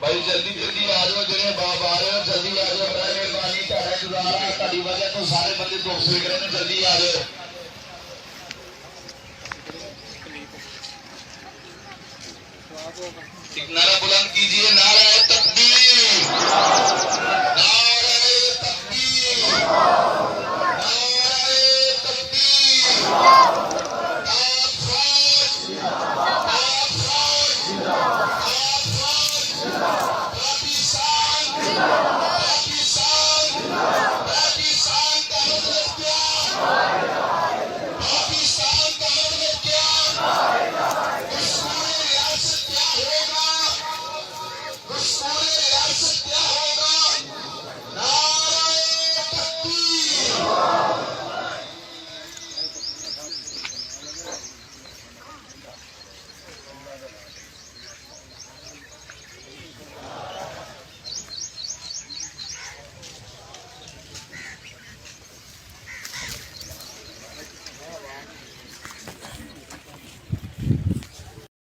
भाई जल्दी जल्दी आ जाओ, जिन्हें बाप आ रहे हो जल्दी आ जाओ, बड़ा मेहरबानी है गुजारा ताड़ी वजह तो सारे बंदे दुख सेक रहे हैं, जल्दी आ जाओ। नारा बुलंद कीजिए।